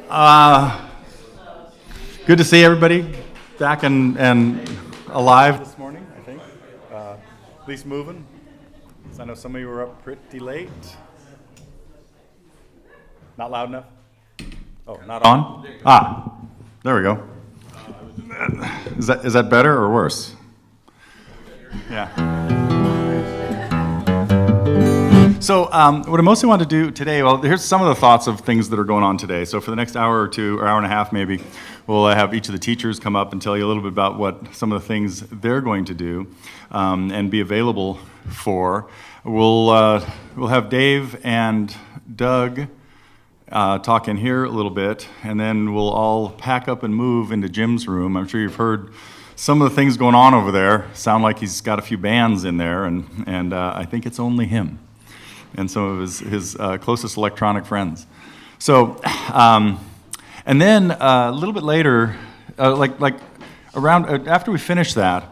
Uh, Good to see everybody back and alive this morning, I think. At least moving. So I know some of you were up pretty late. Not loud enough? Oh, not on? There we go. Is that better or worse? Yeah. So what I mostly want to do today, well, here's some of the thoughts of things that are going on today. So for the next hour or two, or hour and a half maybe, we'll have each of the teachers come up and tell you a little bit about what some of the things they're going to do and be available for. We'll have Dave and Doug talk in here a little bit, and then we'll all pack up and move into Jim's room. I'm sure you've heard some of the things going on over there. Sound like he's got a few bands in there, and I think it's only him and some of his closest electronic friends. So, and then a little bit later, like around after we finish that,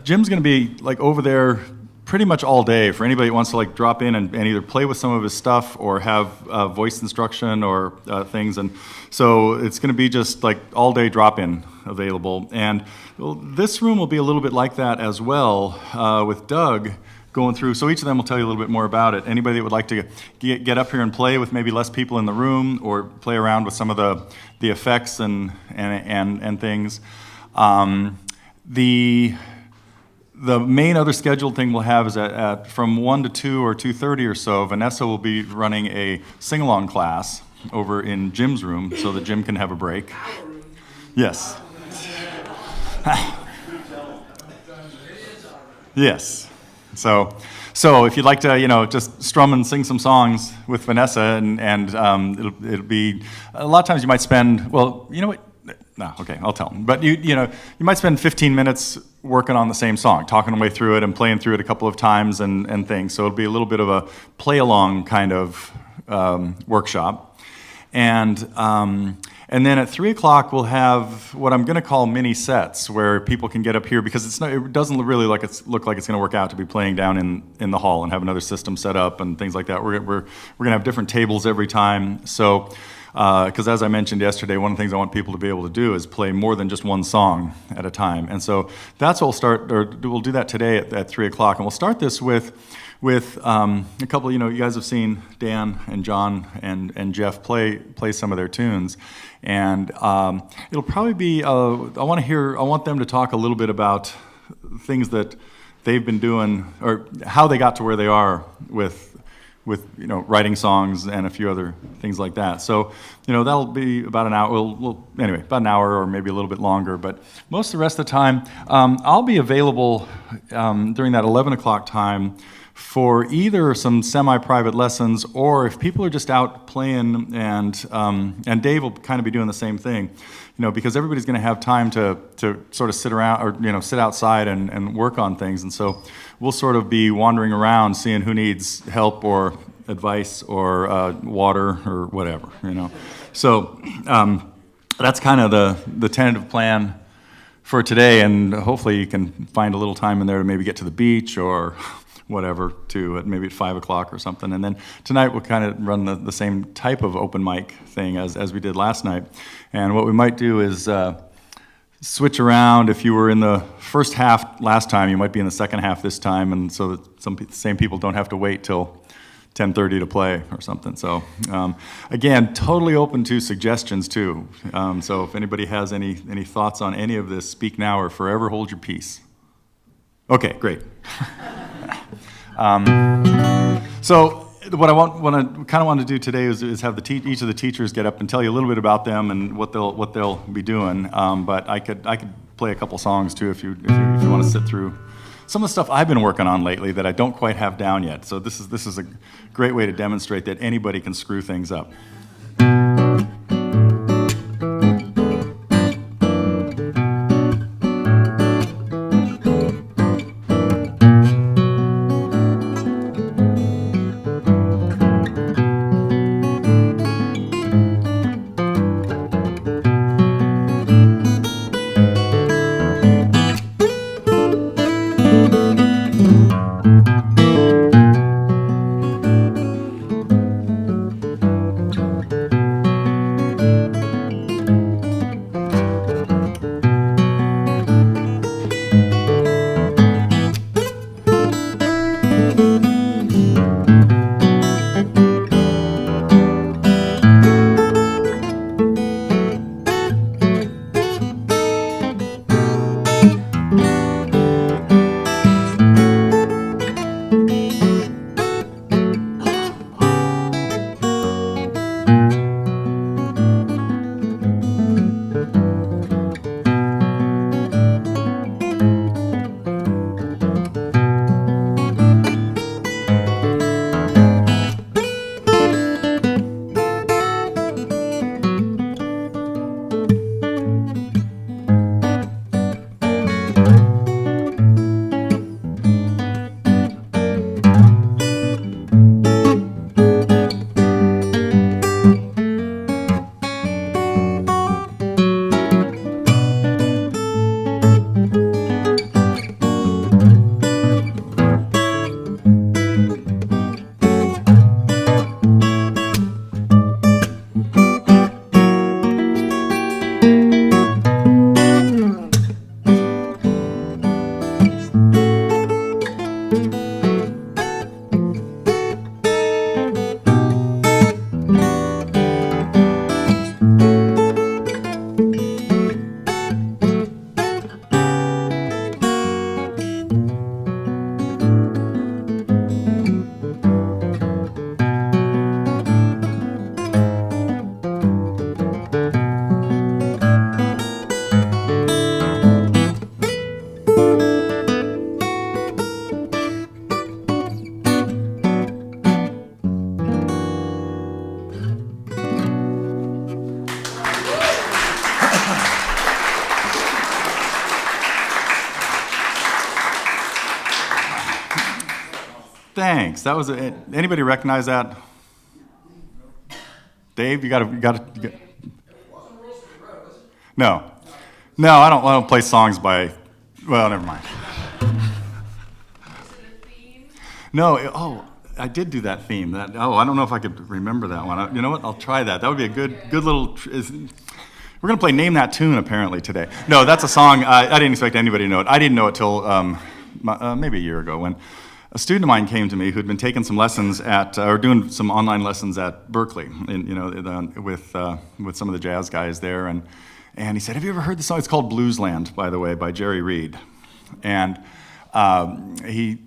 Jim's going to be like over there pretty much all day for anybody who wants to like drop in and either play with some of his stuff or have voice instruction or things. And so it's going to be just like all day drop-in available. And this room will be a little bit like that as well with Doug going through. So each of them will tell you a little bit more about it. Anybody that would like to get up here and play with maybe less people in the room or play around with some of the effects and things. The main other scheduled thing we'll have is at from 1 to 2 or 2:30 or so, Vanessa will be running a sing-along class over in Jim's room so that Jim can have a break. Yes. Yes. So if you'd like to, just strum and sing some songs with Vanessa, and it'll be a lot of times you might spend. Well, you know what? No, okay, I'll tell them. But you might spend 15 minutes working on the same song, talking our way through it and playing through it a couple of times and things. So it'll be a little bit of a play along kind of workshop, and then at 3 o'clock, we'll have what I'm going to call mini sets, where people can get up here, because it doesn't really look like it's going to work out to be playing down in the hall and have another system set up and things like that. We're going to have different tables every time. So, because as I mentioned yesterday, one of the things I want people to be able to do is play more than just one song at a time. And so that's what we'll do that today at 3 o'clock. And we'll start this with a couple, you guys have seen Dan and John and Jeff play some of their tunes, and it'll probably be. I want them to talk a little bit about things that they've been doing or how they got to where they are with writing songs and a few other things like that. So that'll be about an hour. Anyway, about an hour or maybe a little bit longer. But most of the rest of the time, I'll be available during that 11 o'clock time for either some semi-private lessons, or if people are just out playing, and Dave will kind of be doing the same thing, because everybody's going to have time to sort of sit around or sit outside and work on things, and so we'll sort of be wandering around seeing who needs help or advice or water or whatever, So that's kind of the tentative plan for today, and hopefully you can find a little time in there to maybe get to the beach or whatever, maybe at 5 o'clock or something. And then tonight we'll kind of run the same type of open mic thing as we did last night. And what we might do is switch around. If you were in the first half last time, you might be in the second half this time, and so that same people don't have to wait till 10:30 to play or something. So again, totally open to suggestions too. So if anybody has any thoughts on any of this, speak now or forever hold your peace. Okay, great. So what I kind of want to do today is have each of the teachers get up and tell you a little bit about them and what they'll be doing. But I could play a couple songs too if you want to sit through some of the stuff I've been working on lately that I don't quite have down yet. So this is a great way to demonstrate that anybody can screw things up. Thanks. That was anybody recognize that? Dave, you got to. No, I don't play songs by. Well, never mind. No, I did do that theme. I don't know if I could remember that one. You know what? I'll try that. That would be a good little. We're going to play Name That Tune apparently today. No, that's a song. I didn't expect anybody to know it. I didn't know it till maybe a year ago when a student of mine came to me who'd been taking some lessons or doing some online lessons at Berkeley, with some of the jazz guys there, and he said, "Have you ever heard the song? It's called Bluesland, by the way, by Jerry Reed." And he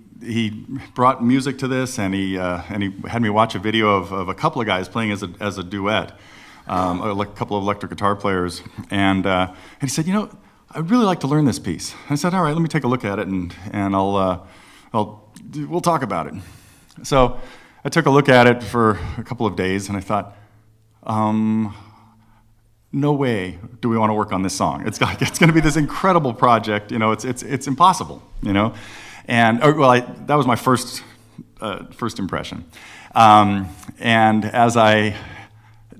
brought music to this, and he had me watch a video of a couple of guys playing as a duet, a couple of electric guitar players, and he said, "I'd really like to learn this piece." I said, "All right, let me take a look at it, and we'll talk about it." So I took a look at it for a couple of days, and I thought, no way do we want to work on this song. It's going to be this incredible project. It's impossible. And that was my first impression. And as I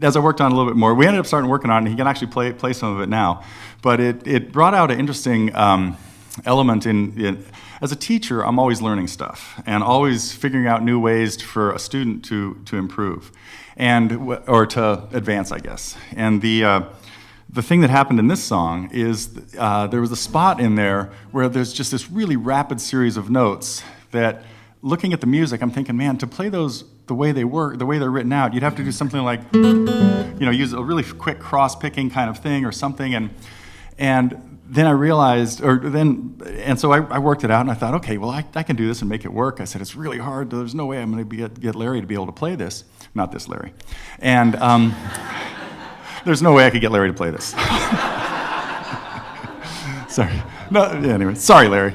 worked on it a little bit more, we ended up starting working on it, and he can actually play some of it now. But it brought out an interesting element in as a teacher, I'm always learning stuff and always figuring out new ways for a student to improve or to advance, I guess. And the thing that happened in this song is there was a spot in there where there's just this really rapid series of notes that, looking at the music, I'm thinking, man, to play those the way they work, the way they're written out, you'd have to do something like, use a really quick cross-picking kind of thing or something. And then I realized, so I worked it out, and I thought, okay, well, I can do this and make it work. I said, it's really hard. There's no way I'm going to get Larry to be able to play this. Not this Larry. And there's no way I could get Larry to play this. Sorry. No. Anyway, sorry, Larry.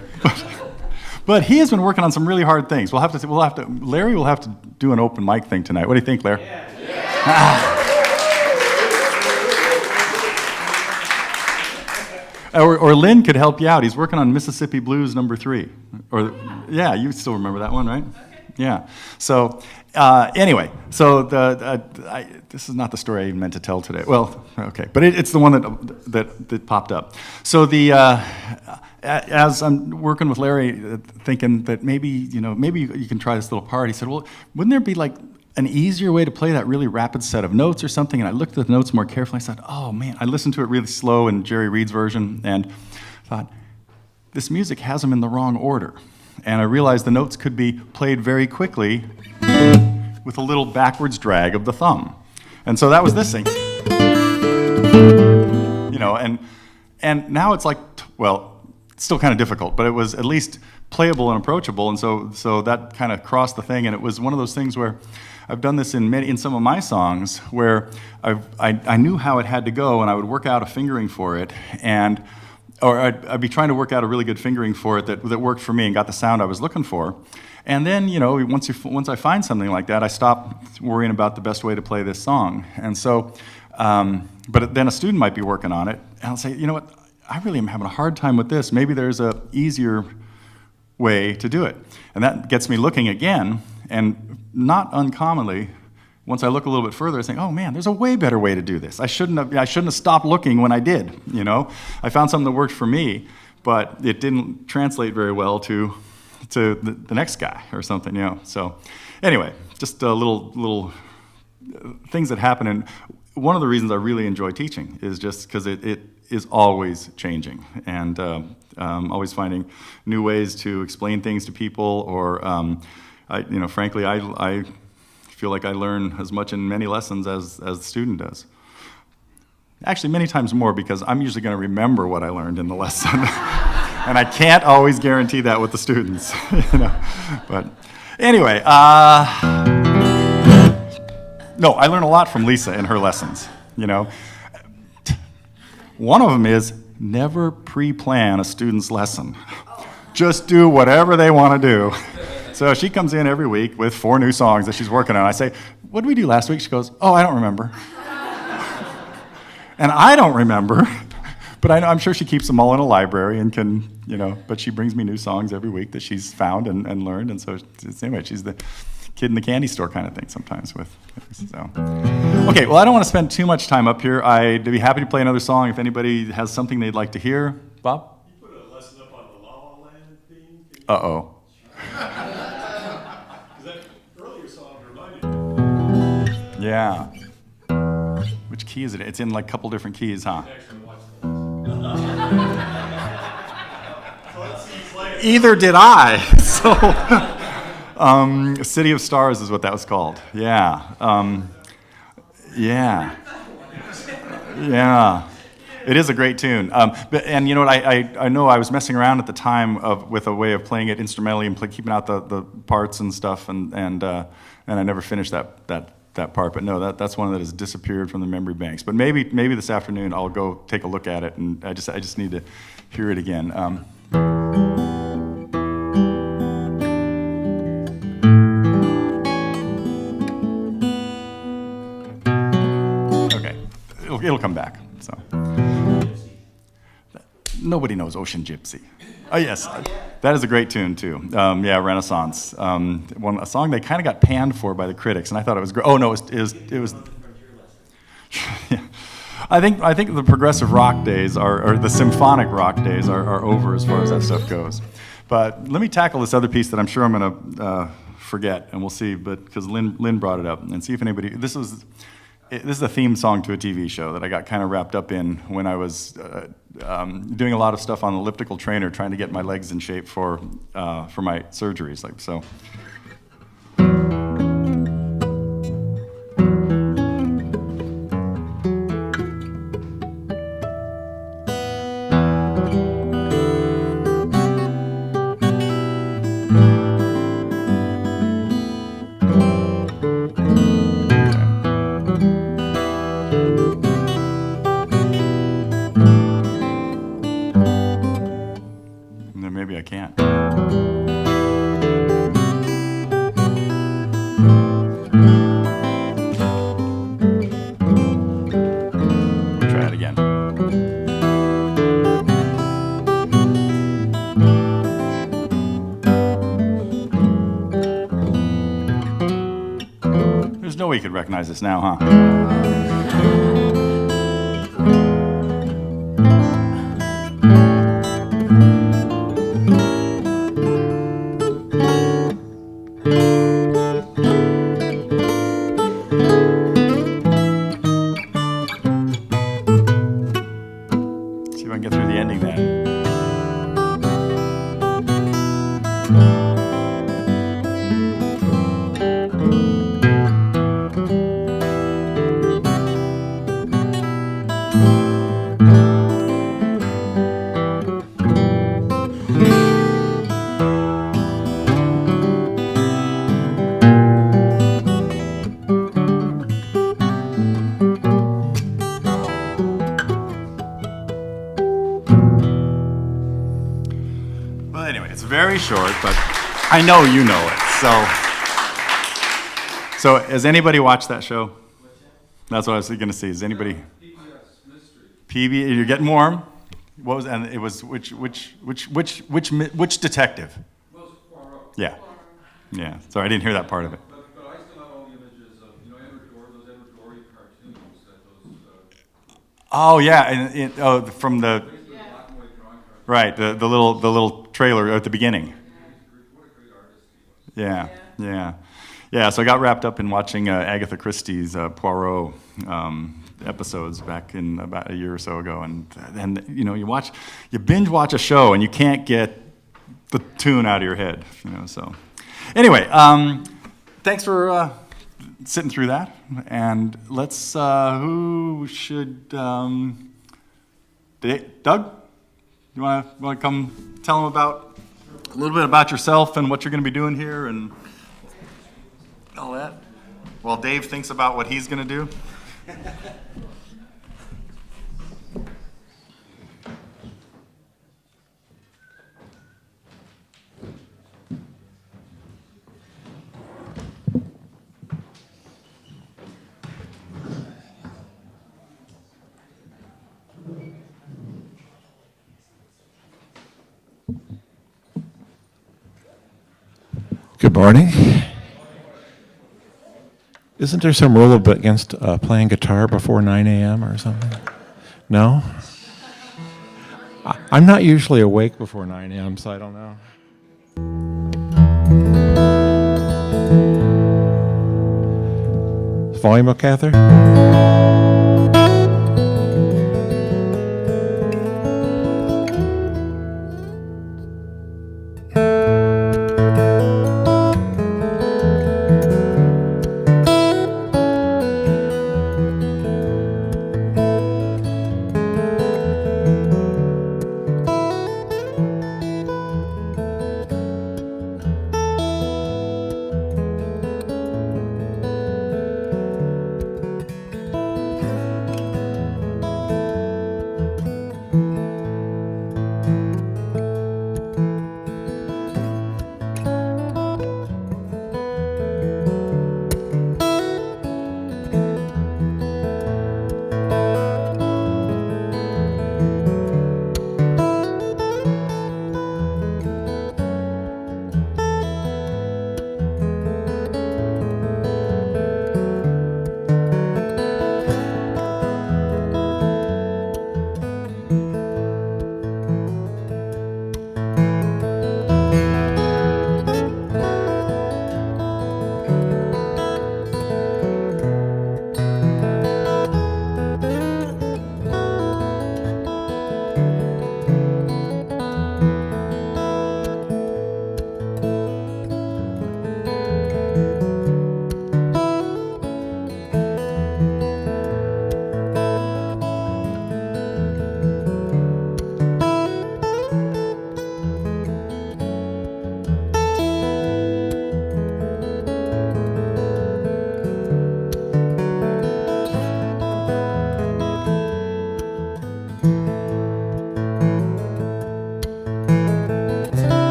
But he has been working on some really hard things. Larry will have to do an open mic thing tonight. What do you think, Larry? Yeah. Or Lynn could help you out. He's working on Mississippi Blues No. 3. Yeah, you still remember that one, right? Okay. Yeah. So anyway, this is not the story I even meant to tell today. Well, okay, but it's the one that popped up. So as I'm working with Larry, thinking that maybe you can try this little part, he said, well, wouldn't there be like an easier way to play that really rapid set of notes or something? And I looked at the notes more carefully. I said, oh man, I listened to it really slow in Jerry Reed's version and thought, this music has them in the wrong order. And I realized the notes could be played very quickly with a little backwards drag of the thumb. And so that was this thing. And now it's like, it's still kind of difficult, but it was at least playable and approachable. And so that kind of crossed the thing. And it was one of those things where I've done this in some of my songs where I knew how it had to go, and I would work out a fingering for it, or I'd be trying to work out a really good fingering for it that worked for me and got the sound I was looking for. And then, once I find something like that, I stop worrying about the best way to play this song. And so, but then a student might be working on it, and I'll say, you know what, I really am having a hard time with this. Maybe there's a easier way to do it. And that gets me looking again, and not uncommonly, once I look a little bit further, I think, oh man, there's a way better way to do this. I shouldn't have stopped looking when I did. I found something that worked for me, but it didn't translate very well to the next guy or something. So anyway, just a little things that happen. And one of the reasons I really enjoy teaching is just because it is always changing, and always finding new ways to explain things to people, or frankly, I feel like I learn as much in many lessons as the student does. Actually, many times more, because I'm usually going to remember what I learned in the lesson, and I can't always guarantee that with the students. But anyway, no, I learn a lot from Lisa in her lessons. One of them is never pre-plan a student's lesson. Just do whatever they want to do. So she comes in every week with 4 new songs that she's working on. I say, what did we do last week? She goes, oh, I don't remember. And I don't remember, But I'm sure she keeps them all in a library and can, but she brings me new songs every week that she's found and learned. And so, anyway, she's the kid in the candy store kind of thing sometimes with. So. Okay, well, I don't want to spend too much time up here. I'd be happy to play another song if anybody has something they'd like to hear. Bob? You put a lesson up on the La La Land theme. Uh-oh. Because that earlier song reminded me. Yeah. Which key is it? It's in like a couple different keys, huh? Either did I. So, City of Stars is what that was called. Yeah. Yeah. It is a great tune. And you know what? I know I was messing around at the time with a way of playing it instrumentally and keeping out the parts and stuff, and I never finished that part. But no, that's one that has disappeared from the memory banks. But maybe this afternoon I'll go take a look at it, and I just need to hear it again. Okay, it'll come back. So nobody knows Ocean Gypsy. Oh yes, that is a great tune too. Yeah, Renaissance. A song they kind of got panned for by the critics, and I thought it was great. Oh no, it was. Yeah. I think the progressive rock days or the symphonic rock days are over as far as that stuff goes. But let me tackle this other piece that I'm sure I'm going to forget, and we'll see. But because Lynn brought it up, and see if anybody. This is a theme song to a TV show that I got kind of wrapped up in when I was doing a lot of stuff on the elliptical trainer, trying to get my legs in shape for my surgeries. Like so. Maybe I can't. Try it again. There's no way you could recognize this now, huh? Get through the ending then. Very short, but I know you know it. So has anybody watched that show? That's what I was going to see. Is anybody? PBS. You're getting warm. What was? And it was which detective? Yeah. Yeah. Sorry, I didn't hear that part of it. But I still have all the images of Edward Gorey cartoons that those. Oh yeah, from the. Right, the little trailer at the beginning. What a great artist he was. Yeah. So I got wrapped up in watching Agatha Christie's Poirot episodes back in about a year or so ago, and you binge watch a show and you can't get the tune out of your head, So anyway, thanks for sitting through that, and let's. Who should? Doug? You want to come tell them a little bit about yourself and what you're going to be doing here and all that? While Dave thinks about what he's going to do. Good morning. Isn't there some rule against playing guitar before 9 a.m. or something? No? I'm not usually awake before 9 a.m., so I don't know. Volume up, Cather?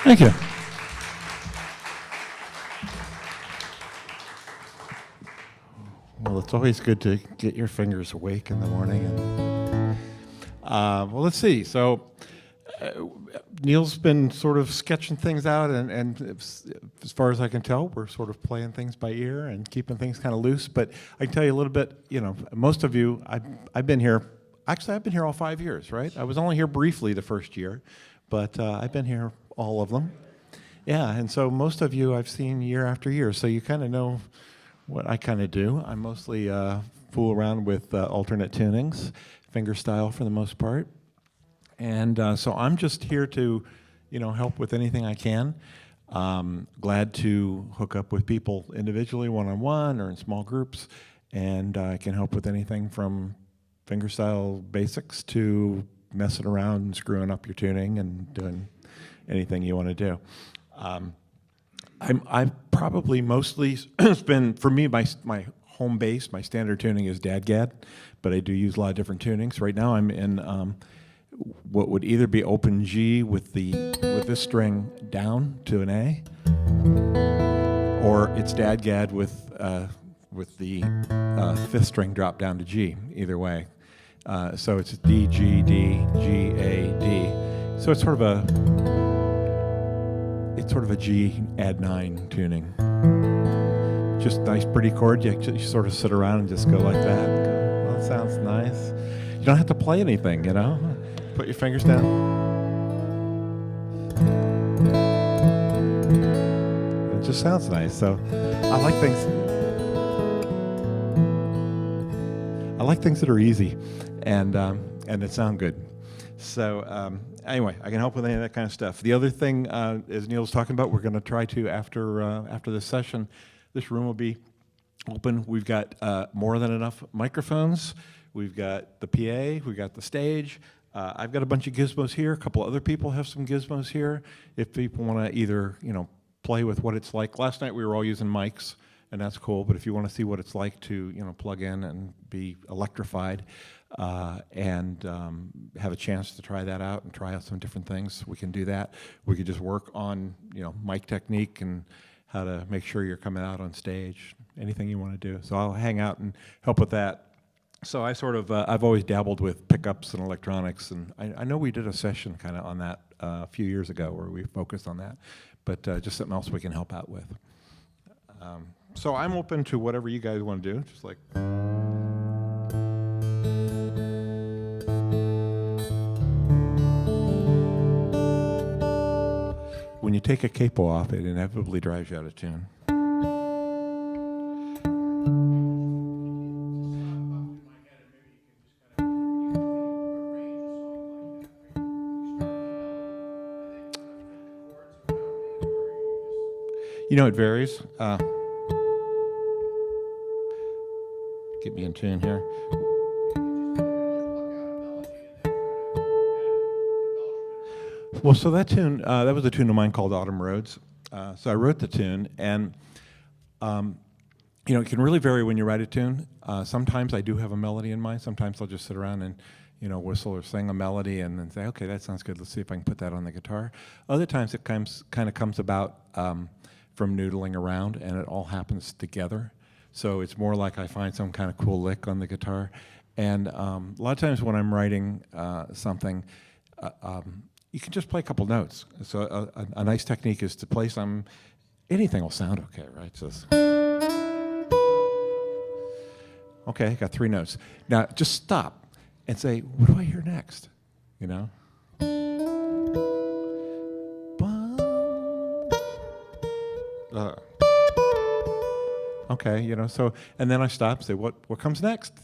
Thank you. Well, it's always good to get your fingers awake in the morning. Well, let's see. So Neil's been sort of sketching things out, and as far as I can tell, we're sort of playing things by ear and keeping things kind of loose. But I can tell you a little bit, most of you, I've been here, actually I've been here all 5 years, right? I was only here briefly the first year, but I've been here all of them. Yeah, and so most of you I've seen year after year, so you kind of know what I kind of do. I mostly fool around with alternate tunings, fingerstyle for the most part. And so I'm just here to, help with anything I can. Glad to hook up with people individually, one-on-one, or in small groups, and I can help with anything from fingerstyle basics to messing around and screwing up your tuning and doing anything you want to do. I've probably mostly spent, for me, my home base, my standard tuning is DADGAD, but I do use a lot of different tunings. Right now I'm in what would either be open G with this string down to an A, or it's DADGAD with the fifth string drop down to G, either way. So it's D, G, D, G, A, D. So it's sort of a G add 9 tuning. Just nice, pretty chord. You sort of sit around and just go like that. And go, well, That sounds nice. You don't have to play anything, you know? Put your fingers down. It just sounds nice. So I like things. I like things that are easy and that sound good. So anyway, I can help with any of that kind of stuff. The other thing, as Neil's talking about, we're going to try to, after this session, this room will be open. We've got more than enough microphones. We've got the PA. We've got the stage. I've got a bunch of gizmos here. A couple other people have some gizmos here. If people want to either, play with what it's like. Last night we were all using mics, and that's cool. But if you want to see what it's like to, plug in and be electrified, and have a chance to try that out and try out some different things, we can do that. We could just work on, mic technique and how to make sure you're coming out on stage, anything you want to do. So I'll hang out and help with that. So I sort of, I've always dabbled with pickups and electronics, and I know we did a session kind of on that a few years ago where we focused on that, but just something else we can help out with. So I'm open to whatever you guys want to do, just like. When you take a capo off, it inevitably drives you out of tune. It varies. Get me in tune here. Well, so that tune, that was a tune of mine called Autumn Roads. So I wrote the tune, and it can really vary when you write a tune. Sometimes I do have a melody in mind. Sometimes I'll just sit around and whistle or sing a melody and then say, okay, that sounds good. Let's see if I can put that on the guitar. Other times it kind of comes about from noodling around, and it all happens together. So it's more like I find some kind of cool lick on the guitar. And a lot of times when I'm writing something, you can just play a couple notes. So a nice technique is to play anything will sound okay, right? So okay, got 3 notes. Now just stop and say, what do I hear next? Okay, so, and then I stop and say, what comes next?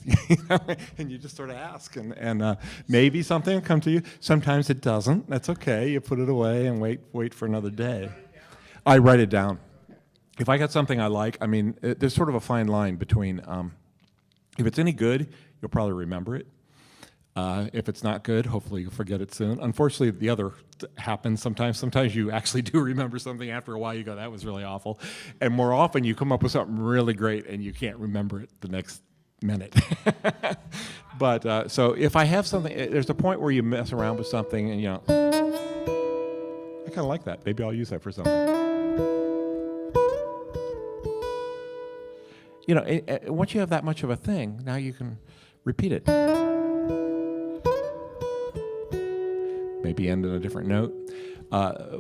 And you just sort of ask, and maybe something will come to you. Sometimes it doesn't. That's okay. You put it away and wait for another day. I write it down. If I got something I like, there's sort of a fine line between, if it's any good, you'll probably remember it. If it's not good, hopefully you'll forget it soon. Unfortunately, the other happens sometimes. Sometimes you actually do remember something after a while. You go, that was really awful. And more often you come up with something really great and you can't remember it the next minute. But so if I have something, there's a point where you mess around with something and I kind of like that. Maybe I'll use that for something. Once you have that much of a thing, now you can repeat it. Maybe end on a different note.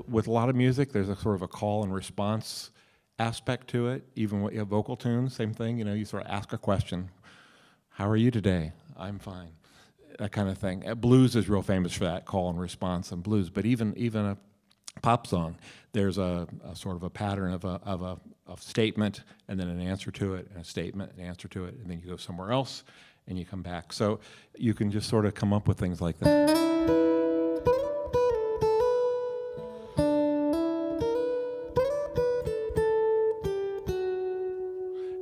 With a lot of music, there's a sort of a call and response aspect to it. Even with vocal tunes, same thing. You sort of ask a question. How are you today? I'm fine. That kind of thing. Blues is real famous for that, call and response in blues. But even a pop song, there's a sort of a pattern of a statement and then an answer to it, and a statement, an answer to it, and then you go somewhere else and you come back. So you can just sort of come up with things like that.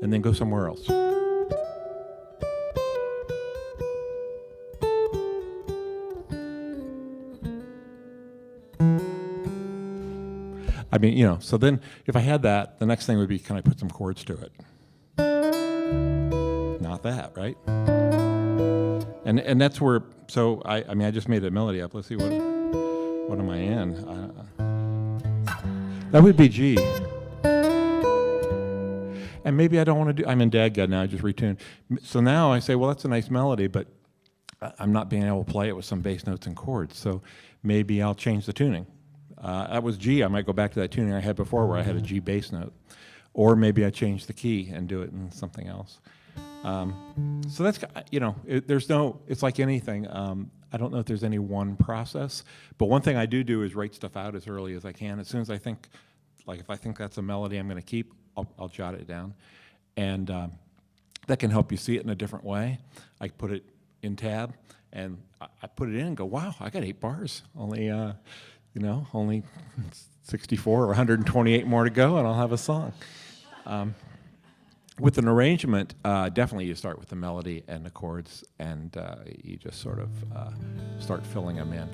And then go somewhere else. So then if I had that, the next thing would be, can I put some chords to it? Not that, right? And that's where, so I just made a melody up. Let's see, what am I in? That would be G. And maybe I don't want to do, I'm in Dadgad now, I just retuned. So now I say, well, that's a nice melody, but I'm not being able to play it with some bass notes and chords. So maybe I'll change the tuning. That was G. I might go back to that tuning I had before where I had a G bass note. Or maybe I change the key and do it in something else. So that's, there's no, it's like anything. I don't know if there's any one process, but one thing I do is write stuff out as early as I can. As soon as I think, like if I think that's a melody I'm going to keep, I'll jot it down. And that can help you see it in a different way. I put it in tab, and I put it in and go, wow, I got 8 bars. Only 64 or 128 more to go, and I'll have a song. With an arrangement, definitely you start with the melody and the chords, and you just sort of start filling them in.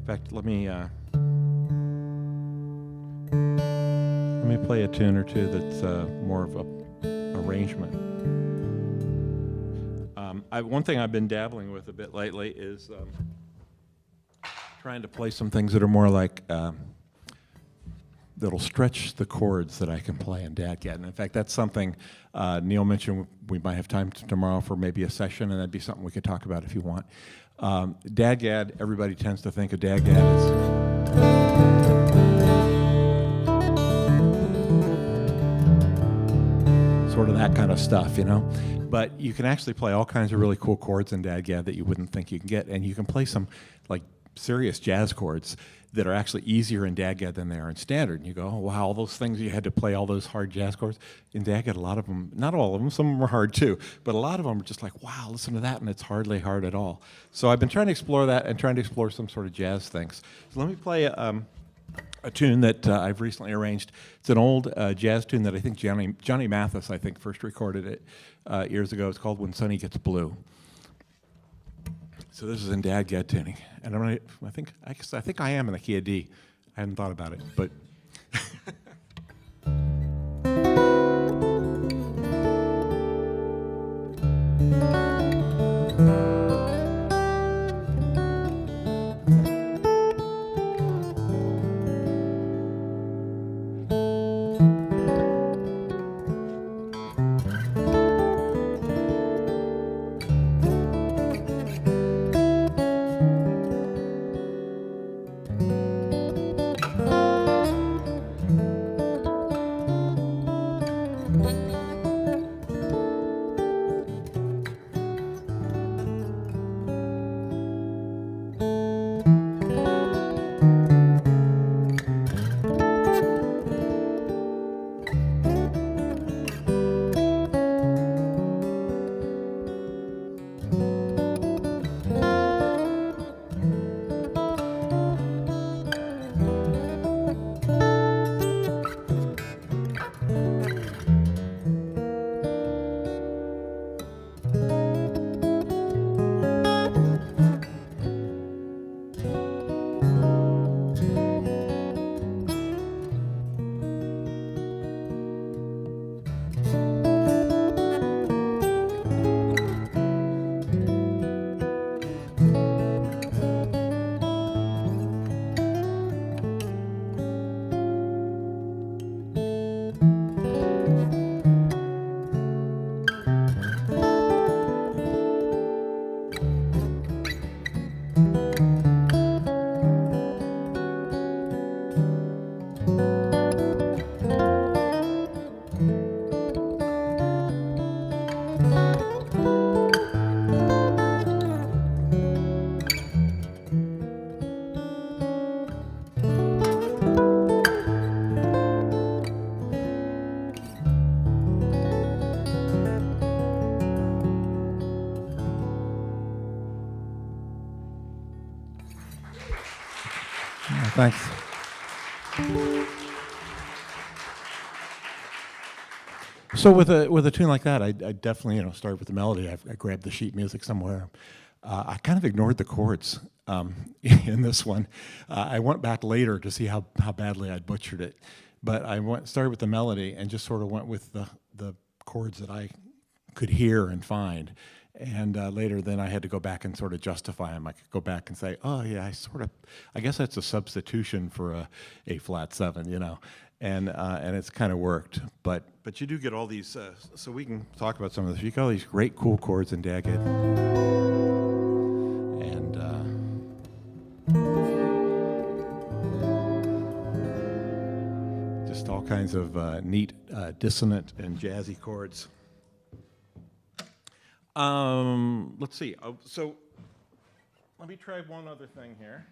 In fact, let me play a tune or two that's more of a arrangement. One thing I've been dabbling with a bit lately is trying to play some things that are more like that'll stretch the chords that I can play in DADGAD. And in fact, that's something Neil mentioned we might have time tomorrow for maybe a session, and that'd be something we could talk about if you want. DADGAD, everybody tends to think of DADGAD as sort of that kind of stuff, But you can actually play all kinds of really cool chords in DADGAD that you wouldn't think you can get, and you can play some like serious jazz chords that are actually easier in DADGAD than they are in standard. And you go, oh, wow, all those things you had to play, all those hard jazz chords. In DADGAD, a lot of them, not all of them, some of them are hard too, but a lot of them are just like, wow, listen to that, and it's hardly hard at all. So I've been trying to explore that and trying to explore some sort of jazz things. So let me play a tune that I've recently arranged. It's an old jazz tune that I think Johnny Mathis, I think, first recorded it years ago. It's called When Sunny Gets Blue. So this is in DADGAD tuning, and I think I am in the key of D. I hadn't thought about it, but. Thanks. So with a tune like that, I definitely start with the melody. I grabbed the sheet music somewhere. I kind of ignored the chords in this one. I went back later to see how badly I'd butchered it, but I started with the melody and just sort of went with the chords that I could hear and find. And later, then I had to go back and sort of justify them. I could go back and say, oh yeah, I guess that's a substitution for a flat 7, and it's kind of worked. But you do get all these. So we can talk about some of this. You get all these great, cool chords in DADGAD, and just all kinds of neat dissonant and jazzy chords. Let's see. So let me try one other thing here.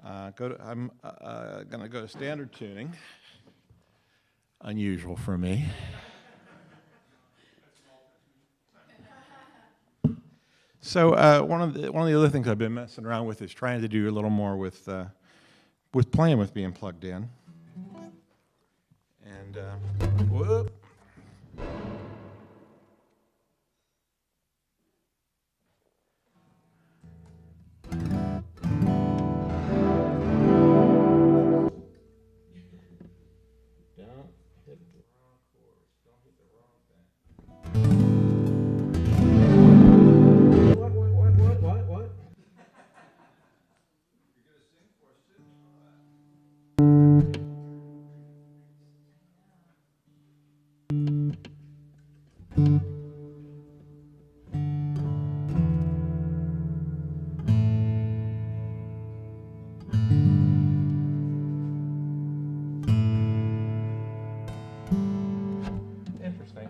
I'm going to go to standard tuning. Unusual for me. So one of the other things I've been messing around with is trying to do a little more with playing with being plugged in. And whoop. What? Interesting.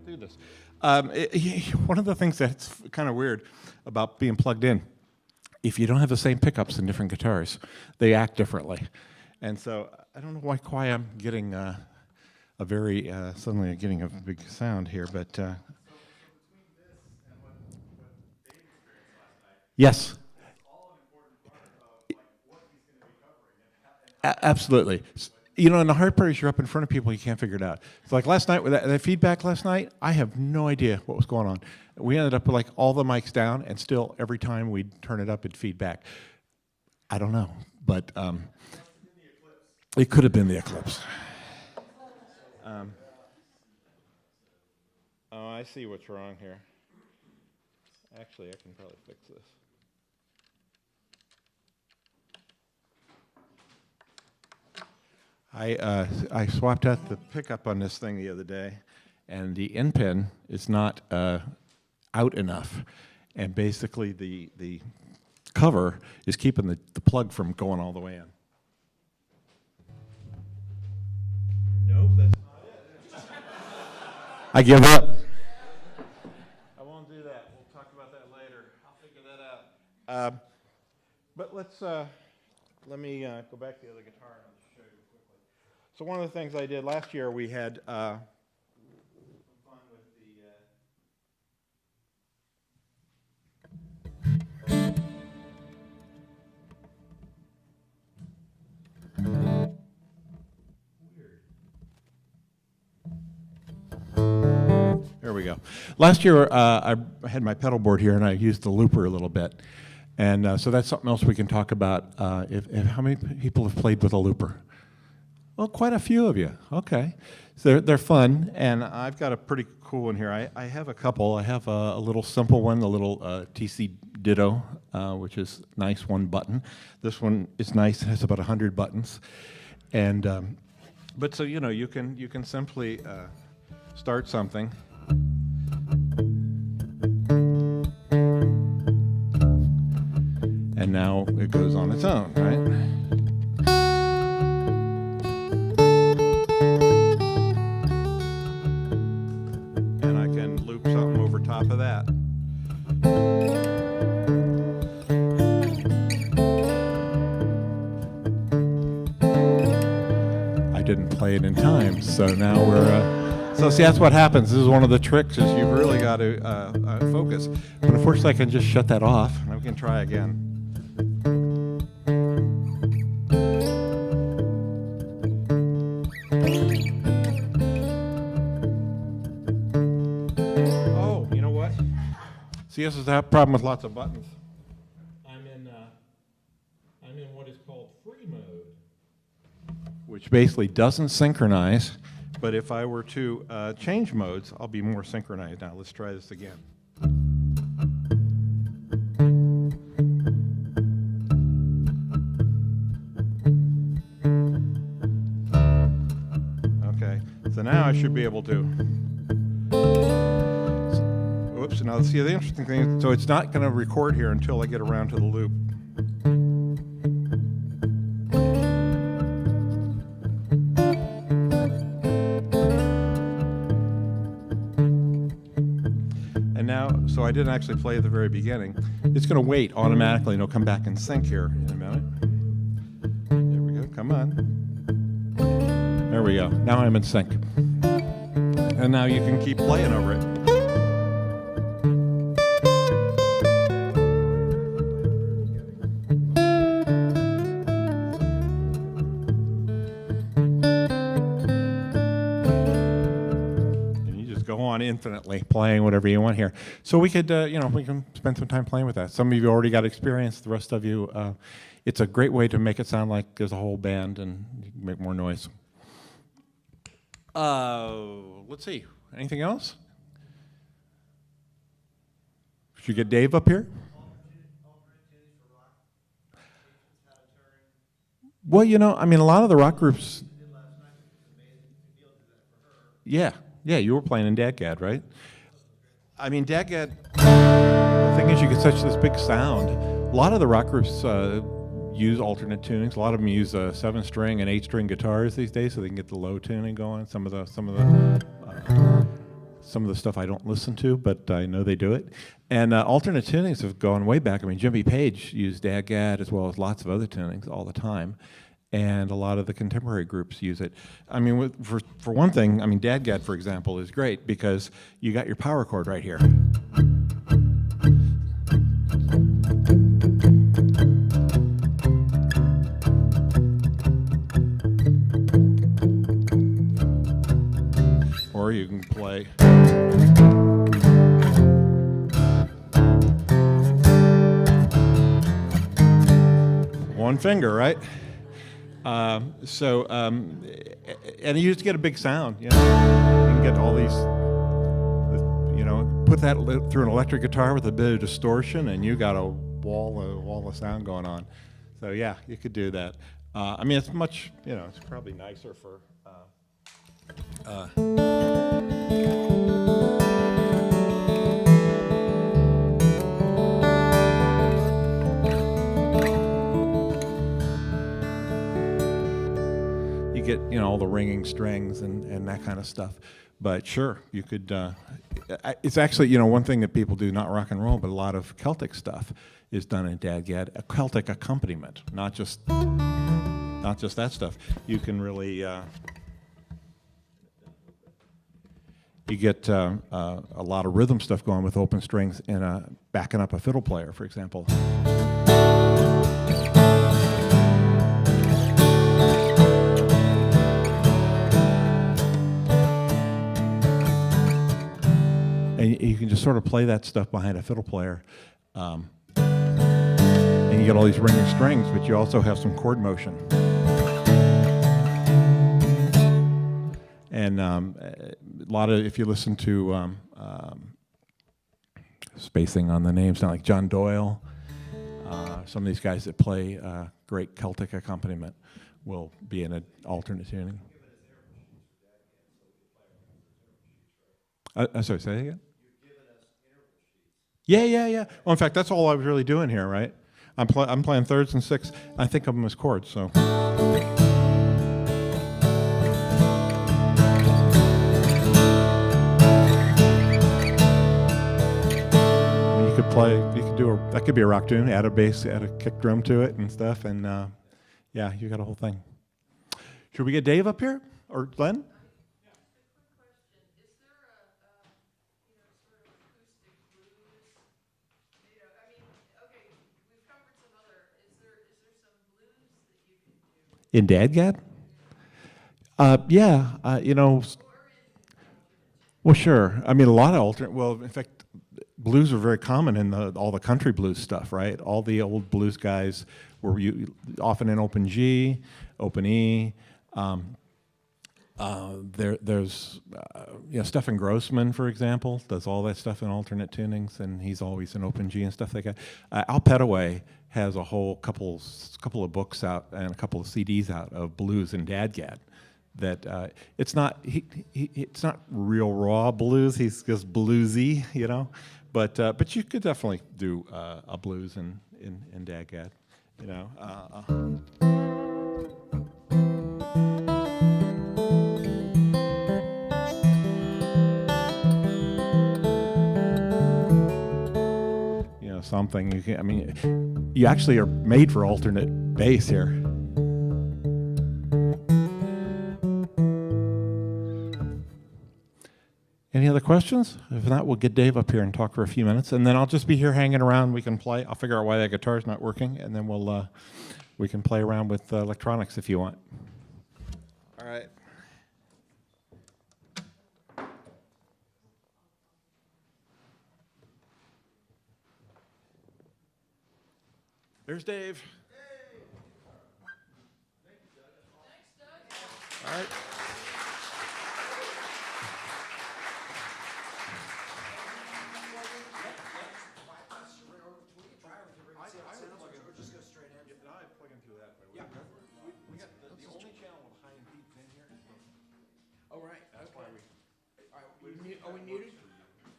Do this. One of the things that's kind of weird about being plugged in, if you don't have the same pickups in different guitars, they act differently. And so I don't know why I'm getting a very, suddenly I'm getting a big sound here, but. So between this and what Dave experienced last night, yes. It's all an important part of what he's going to be covering. Absolutely. You know, and the hard part is you're up in front of people, you can't figure it out. It's like last night, with that feedback last night, I have no idea what was going on. We ended up with like all the mics down, and still every time we'd turn it up, it'd feedback. I don't know, but it could have been the eclipse. Oh, I see what's wrong here. Actually, I can probably fix this. I swapped out the pickup on this thing the other day, and the end pin is not out enough, and basically the cover is keeping the plug from going all the way in. Nope, that's not it. I give up. I won't do that. We'll talk about that later. I'll figure that out. But let me go back to the other guitar. So one of the things I did last year, we had some fun with There we go. Last year, I had my pedal board here, and I used the looper a little bit. And so that's something else we can talk about. How many people have played with a looper? Well, quite a few of you. Okay. So they're fun, and I've got a pretty cool one here. I have a couple. I have a little simple one, the little TC Ditto, which is nice, one button. This one is nice. It has about 100 buttons. And but so, you know, you can simply start something. And now it goes on its own, right? Top of that. I didn't play it in time, so now we're so see, that's what happens. This is one of the tricks, is you've really got to focus. But unfortunately, I can just shut that off, and we can try again. See, this is that problem with lots of buttons. I'm in what is called free mode, which basically doesn't synchronize. But if I were to change modes, I'll be more synchronized. Now let's try this again. Okay, so now I should be able to. So now, see, the interesting thing is, so it's not going to record here until I get around to the loop. And now, so I didn't actually play at the very beginning. It's going to wait automatically, and it'll come back and sync here in a minute. There we go. Come on. There we go. Now I'm in sync. And now you can keep playing over it. And you just go on infinitely playing whatever you want here. So we could, we can spend some time playing with that. Some of you already got experience. The rest of you, it's a great way to make it sound like there's a whole band and you can make more noise. Let's see. Anything else? Should we get Dave up here? Well, I mean, a lot of the rock groups. Yeah, you were playing in DADGAD, right? I mean, DADGAD, the thing is you get such this big sound. A lot of the rock groups use alternate tunings. A lot of them use 7-string and 8-string guitars these days, so they can get the low tuning going. Some of the stuff I don't listen to, but I know they do it. And alternate tunings have gone way back. I mean, Jimmy Page used DADGAD as well as lots of other tunings all the time. And a lot of the contemporary groups use it. I mean, for one thing, I mean, DADGAD, for example, is great because you got your power chord right here. Or you can play. One finger, right? And you just get a big sound. You can get all these, put that through an electric guitar with a bit of distortion, and you got a wall of sound going on. So yeah, you could do that. I mean, it's much, it's probably nicer for. You get, all the ringing strings and that kind of stuff. But sure, you could, it's actually, one thing that people do, not rock and roll, but a lot of Celtic stuff is done in DADGAD, a Celtic accompaniment, not just that stuff. You can really, you get a lot of rhythm stuff going with open strings and backing up a fiddle player, for example. And you can just sort of play that stuff behind a fiddle player. And you get all these ringing strings, but you also have some chord motion. And a lot of, if you listen to spacing on the names, not like John Doyle, some of these guys that play great Celtic accompaniment will be in an alternate tuning. Sorry, say that again? Yeah. Well, in fact, that's all I was really doing here, right? I'm playing thirds and sixths. I think of them as chords, so. That could be a rock tune, add a bass, add a kick drum to it and stuff, and yeah, you got a whole thing. Should we get Dave up here, or Glenn? In DADGAD? Yeah, well, sure. I mean, a lot of alternate, well, in fact, blues are very common in all the country blues stuff, right? All the old blues guys were often in open G, open E. There's Stefan Grossman, for example, does all that stuff in alternate tunings, and he's always in open G and stuff like that. Al Petaway has a whole couple of books out and a couple of CDs out of blues and DADGAD. That it's not it's not real raw blues. He's just bluesy, But you could definitely do a blues in Dagad, you know. You know, something you can. I mean, you actually are made for alternate bass here. Any other questions? If not, we'll get Dave up here and talk for a few minutes, and then I'll just be here hanging around. We can play. I'll figure out why that guitar's not working, and then we can play around with electronics if you want. All right. There's Dave. Hey. Thank you, Doug. Thanks, Doug. All right. Oh, right. That's okay. Why we. All right. Are we muted?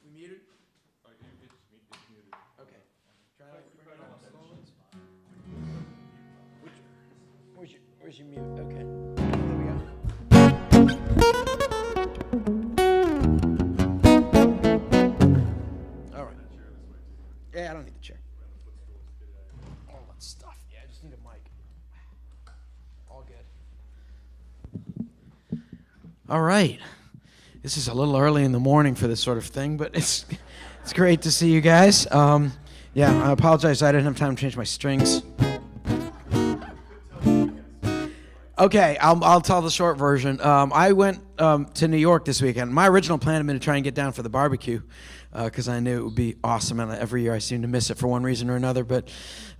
We muted? It's muted. Okay. Try to bring it on slowly. Where's your mute? Okay. There we go. All right. Yeah, I don't need the chair. All that stuff. Yeah, I just need a mic. All good. All right. This is a little early in the morning for this sort of thing, but it's great to see you guys. Yeah, I apologize. I didn't have time to change my strings. Okay, I'll tell the short version. I went to New York this weekend. My original plan had been to try and get down for the barbecue because I knew it would be awesome, and every year I seem to miss it for one reason or another. But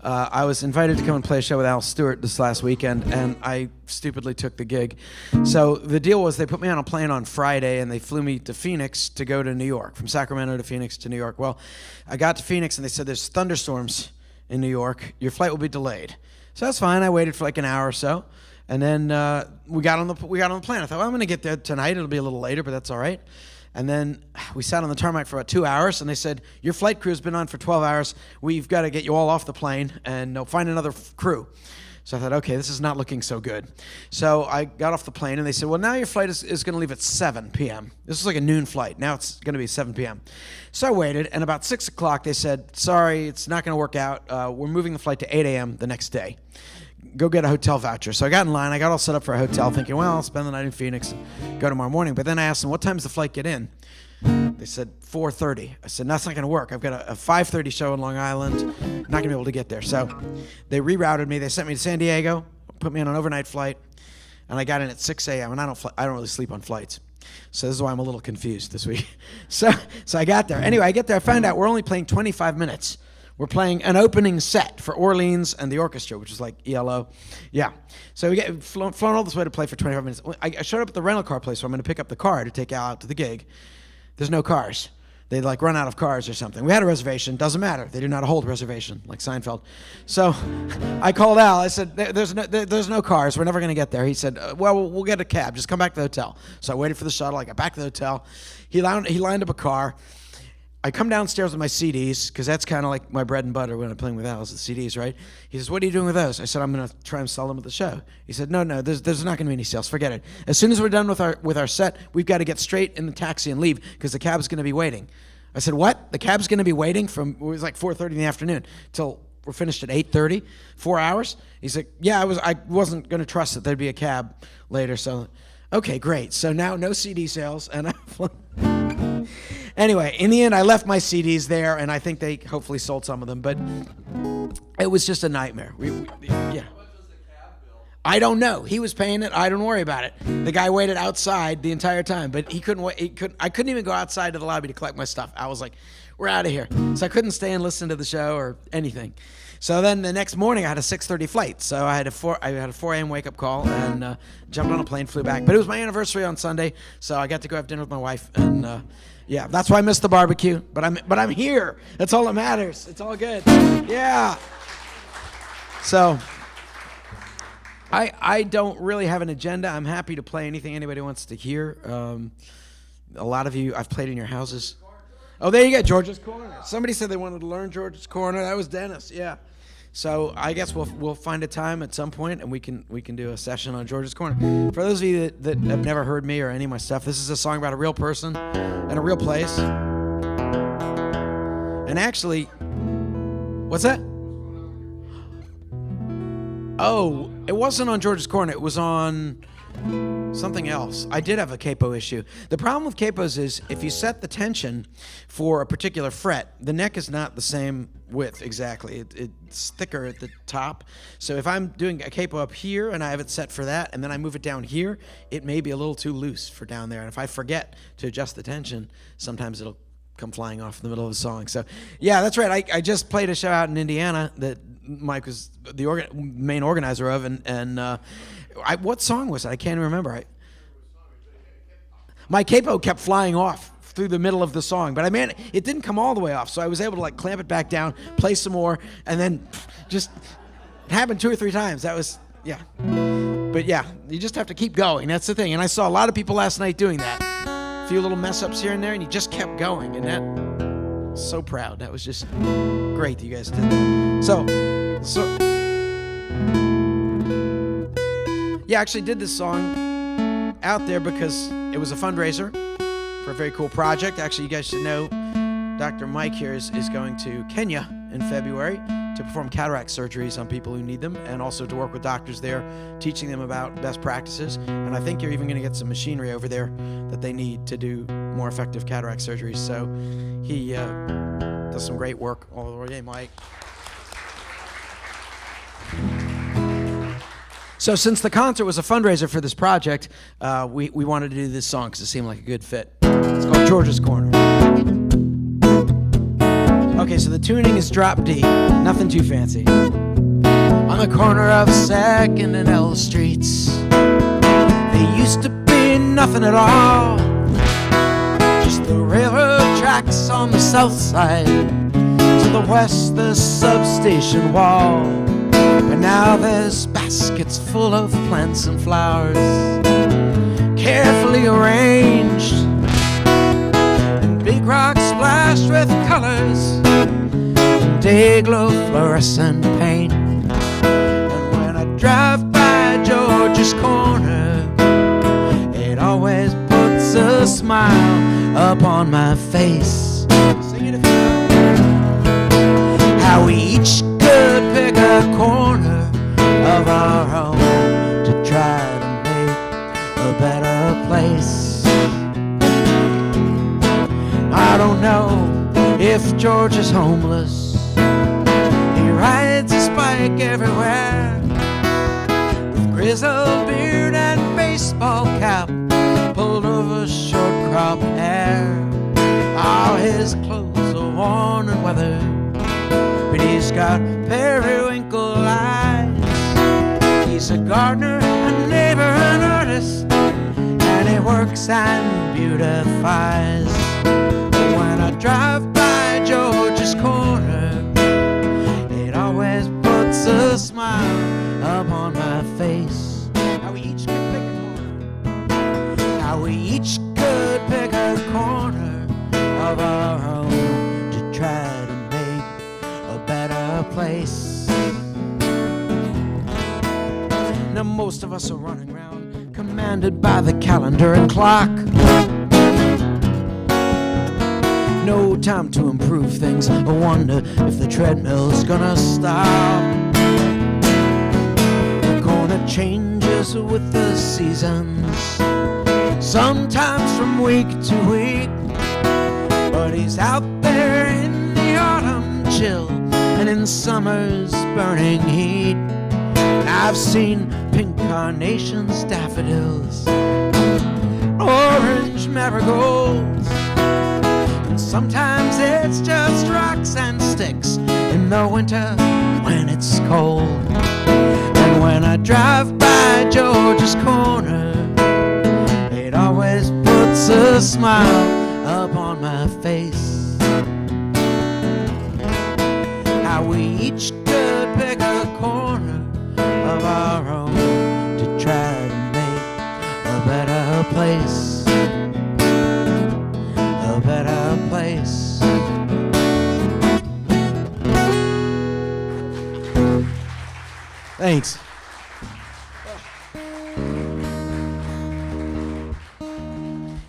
I was invited to come and play a show with Al Stewart this last weekend, and I stupidly took the gig. So the deal was they put me on a plane on Friday, and they flew me to Phoenix to go to New York, from Sacramento to Phoenix to New York. Well, I got to Phoenix, and they said, there's thunderstorms in New York. Your flight will be delayed. So that's fine. I waited for like an hour or so. And then we got on the plane. I thought, well, I'm going to get there tonight. It'll be a little later, but that's all right. And then we sat on the tarmac for about 2 hours, and they said, your flight crew's been on for 12 hours. We've got to get you all off the plane and find another crew. So I thought, okay, this is not looking so good. So I got off the plane, and they said, well, now your flight is going to leave at 7 p.m. This is like a noon flight. Now it's going to be 7 p.m. So I waited, and about 6 o'clock, they said, sorry, it's not going to work out. We're moving the flight to 8 a.m. the next day. Go get a hotel voucher. So I got in line. I got all set up for a hotel thinking, well, I'll spend the night in Phoenix and go tomorrow morning. But then I asked them, what time does the flight get in? They said 4:30. I said, that's not going to work. I've got a 5:30 show in Long Island. Not going to be able to get there. So they rerouted me. They sent me to San Diego, put me on an overnight flight, and I got in at 6 a.m. And I don't really sleep on flights. So this is why I'm a little confused this week. So I got there. Anyway, I get there. I found out we're only playing 25 minutes. We're playing an opening set for Orleans and the orchestra, which is like ELO. Yeah. So we get flown all this way to play for 25 minutes. I showed up at the rental car place, so I'm going to pick up the car to take out to the gig. There's no cars. They like run out of cars or something. We had a reservation. Doesn't matter. They do not hold reservation, like Seinfeld. So I called Al. I said, there's no cars. We're never going to get there. He said, well, we'll get a cab. Just come back to the hotel. So I waited for the shuttle. I got back to the hotel. He lined up a car. I come downstairs with my CDs, because that's kind of like my bread and butter when I'm playing with Al, is the CDs, right? He says, what are you doing with those? I said, I'm going to try and sell them at the show. He said, no, there's not going to be any sales. Forget it. As soon as we're done with our set, we've got to get straight in the taxi and leave, because the cab's going to be waiting. I said, what? The cab's going to be waiting it was like 4:30 in the afternoon till we're finished at 8:30, 4 hours? He said, yeah, I wasn't going to trust that there'd be a cab later, so okay, great. So now no CD sales, and anyway, in the end, I left my CDs there, and I think they hopefully sold some of them, but it was just a nightmare. Yeah. How much was the cab bill? I don't know. He was paying it. I don't worry about it. The guy waited outside the entire time, but he couldn't wait. I couldn't even go outside to the lobby to collect my stuff. I was like, we're out of here. So I couldn't stay and listen to the show or anything. So then the next morning I had a 6:30 flight. So I had a 4 a.m. wake up call and jumped on a plane, flew back. But it was my anniversary on Sunday, so I got to go have dinner with my wife, and yeah, that's why I missed the barbecue. But I'm here. That's all that matters. It's all good. Yeah. So I don't really have an agenda. I'm happy to play anything anybody wants to hear. A lot of you, I've played in your houses. Oh, there you go, George's Corner. Somebody said they wanted to learn George's Corner. That was Dennis, yeah. So I guess we'll find a time at some point, and we can do a session on George's Corner. For those of you that have never heard me or any of my stuff, this is a song about a real person and a real place. And actually, what's that? Oh, it wasn't on George's Corner. It was on something else. I did have a capo issue. The problem with capos is if you set the tension for a particular fret, the neck is not the same width exactly. It's thicker at the top. So if I'm doing a capo up here and I have it set for that, and then I move it down here, it may be a little too loose for down there. And if I forget to adjust the tension, sometimes it'll come flying off in the middle of the song. So yeah, that's right. I just played a show out in Indiana that Mike was the main organizer of, and what song was it? I can't even remember. My capo kept flying off through the middle of the song, but it didn't come all the way off, so I was able to like clamp it back down, play some more, and then just it happened 2 or 3 times. That was, yeah. But yeah, you just have to keep going. That's the thing. And I saw a lot of people last night doing that. A few little mess ups here and there, and you just kept going, and that. So proud. That was just great that you guys did that. So yeah, I actually did this song out there because it was a fundraiser for a very cool project. Actually, you guys should know Dr. Mike here is going to Kenya in February to perform cataract surgeries on people who need them, and also to work with doctors there, teaching them about best practices. And I think you're even going to get some machinery over there that they need to do more effective cataract surgeries. So he does some great work all over. Hey, Mike. So since the concert was a fundraiser for this project, we wanted to do this song because it seemed like a good fit. It's called George's Corner. Okay, so the tuning is drop D, nothing too fancy. On the corner of 2nd and L Streets, there used to be nothing at all, just the railroad tracks on the south side, to the west the substation wall. But now there's baskets full of plants and flowers, carefully arranged, and big rocks splashed with colors, day-glow fluorescent paint. And when I drive by George's Corner, it always puts a smile upon my face. Sing it if you know. How we each could pick a corner of our own to try to make a better place. I don't know if George is homeless. He rides a spike everywhere, with grizzled beard and baseball cap pulled over short crop hair. All his clothes are worn and weathered, but he's got periwinkle eyes. He's a gardener, a neighbor, an artist, and he works and beautifies. When I drive by George's Corner, it always puts a smile upon my face. How we each could pick a corner. How we each could pick a corner of our own to try to make a better place. Now most of us are running around, commanded by the calendar and clock. No time to improve things. I wonder if the treadmill's gonna stop. The corner changes with the seasons, sometimes from week to week. But he's out there in the autumn chill and in summer's burning heat. And I've seen pink carnations, daffodils, orange marigolds. Sometimes it's just rocks and sticks in the winter when it's cold. And when I drive by George's Corner, it always puts a smile upon my face. How we each could pick a corner of our own to try to make a better place. A better place. Thanks.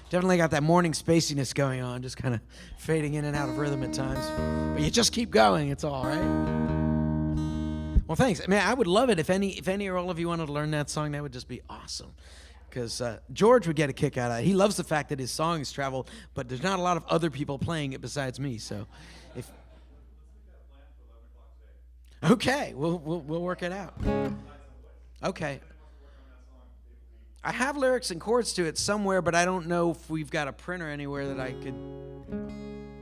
Definitely got that morning spaciness going on, just kind of fading in and out of rhythm at times. But you just keep going, it's all right. Well, thanks. I mean, I would love it if any or all of you wanted to learn that song. That would just be awesome. Because George would get a kick out of it. He loves the fact that his songs travel, but there's not a lot of other people playing it besides me. So, if okay, we'll work it out. Okay. I have lyrics and chords to it somewhere, but I don't know if we've got a printer anywhere that I could.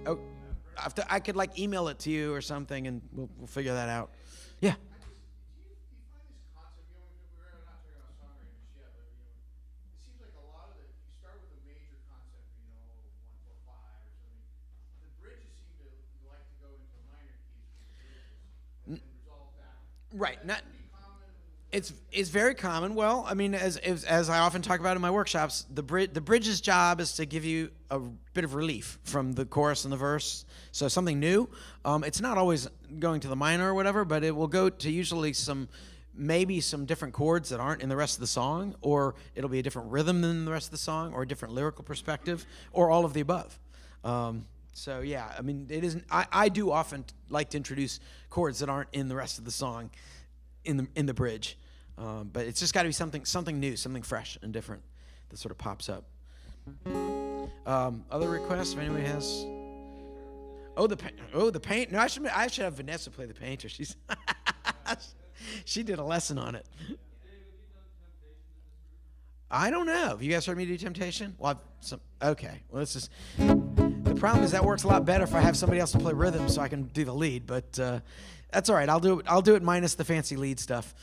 Oh, I could like email it to you or something, and we'll figure that out. Yeah. Do you find this concept, we're not talking about songwriting just yet, but it seems like a lot of you start with a major concept, 1, 4, 5 or something. The bridges seem to like to go into minor keys for the bridges and then resolve that. Right. Not. Pretty common. It's very common. Well, I mean, as I often talk about in my workshops, the bridge's job is to give you a bit of relief from the chorus and the verse. So something new. It's not always going to the minor or whatever, but it will go to usually maybe some different chords that aren't in the rest of the song, or it'll be a different rhythm than the rest of the song, or a different lyrical perspective, or all of the above. So yeah, I mean, it isn't. I do often like to introduce chords that aren't in the rest of the song in the bridge. But it's just got to be something new, something fresh and different that sort of pops up. Other requests, if anybody has. Oh, the paint. No, I should have Vanessa play the painter. She did a lesson on it. I don't know. Have you guys heard me do Temptation? Well, okay. Well, this is. The problem is that works a lot better if I have somebody else to play rhythm, so I can do the lead. But that's all right. I'll do it minus the fancy lead stuff.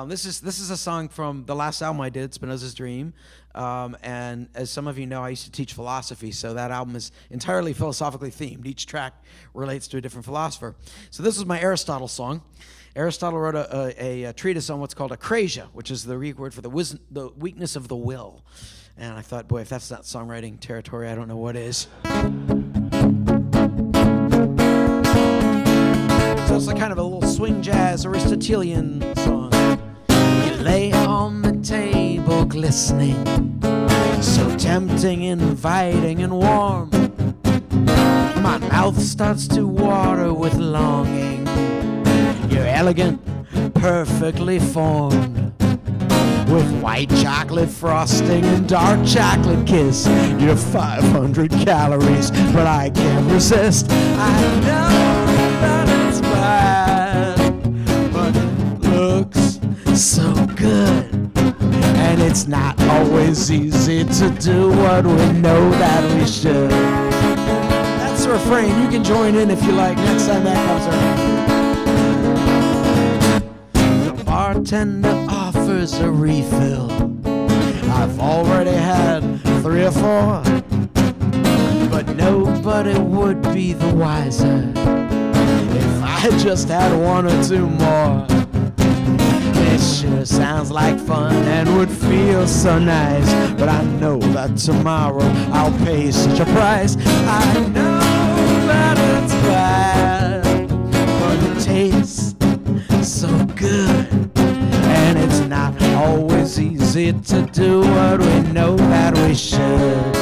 This is a song from the last album I did, Spinoza's Dream. And as some of you know, I used to teach philosophy, so that album is entirely philosophically themed. Each track relates to a different philosopher. So this was my Aristotle song. Aristotle wrote a treatise on what's called akrasia, which is the Greek word for the weakness of the will. And I thought, boy, if that's not songwriting territory, I don't know what is. So it's like kind of a little swing jazz Aristotelian song. You lay on the table glistening, so tempting, inviting, and warm. My mouth starts to water with longing. You're elegant, perfectly formed, with white chocolate frosting and dark chocolate kiss. You're 500 calories, but I can't resist. I know that it's bad, but it looks so good. And it's not always easy to do what we know that we should. That's the refrain. You can join in if you like next time that comes around. The bartender offers a refill. I've already had 3 or 4, but nobody would be the wiser if I just had 1 or 2 more. It sure sounds like fun and would feel so nice, but I know that tomorrow I'll pay such a price. I know that it's bad, but it tastes so good. And it's not always easy to do what we know that we should.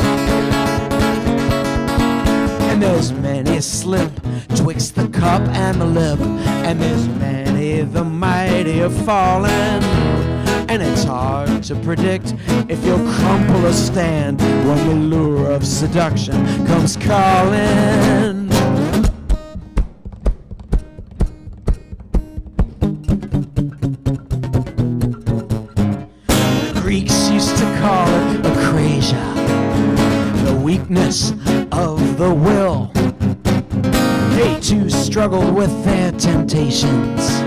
And there's many slip twixt the cup and the lip, and there's many the mighty have fallen. And it's hard to predict if you'll crumple or stand when the lure of seduction comes calling. Greeks used to call it akrasia, the weakness of the will. They too struggled with their temptations,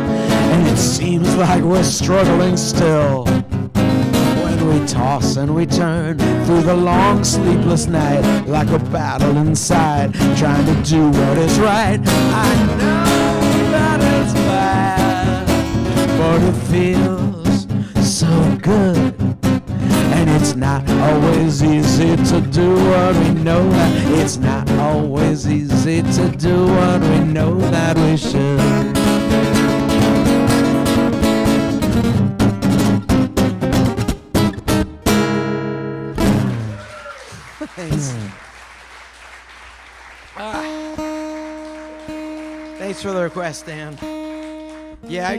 and it seems like we're struggling still. When we toss and we turn through the long sleepless night, like a battle inside, trying to do what is right. I know that it's bad, but it feels so good. And it's not always easy to do what we know that. It's not always easy to do what we know that we should. Thanks. Thanks for the request, Dan. Yeah,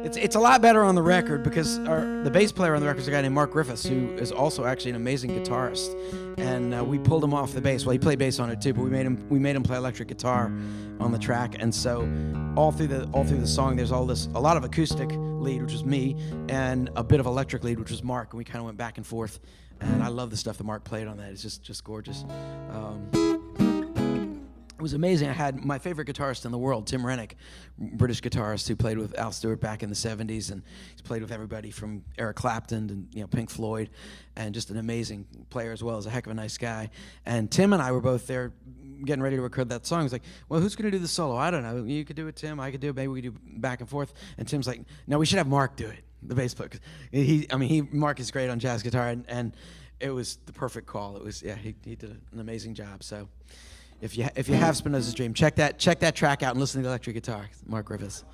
it's a lot better on the record because the bass player on the record is a guy named Mark Griffiths, who is also actually an amazing guitarist. And we pulled him off the bass. Well, he played bass on it too, but we made him play electric guitar on the track. And so all through the song, there's a lot of acoustic lead, which was me, and a bit of electric lead, which was Mark. And we kind of went back and forth. And I love the stuff that Mark played on that. It's just gorgeous. It was amazing. I had my favorite guitarist in the world, Tim Rennick, British guitarist who played with Al Stewart back in the 70s, and he's played with everybody from Eric Clapton and Pink Floyd, and just an amazing player as well. He's a heck of a nice guy. And Tim and I were both there getting ready to record that song. He's like, well, who's going to do the solo? I don't know. You could do it, Tim. I could do it. Maybe we could do back and forth. And Tim's like, no, we should have Mark do it, the bass player. Mark is great on jazz guitar, and it was the perfect call. It was, he did an amazing job. So if you have Spinoza's Dream, check that track out and listen to the electric guitar, Mark Griffiths.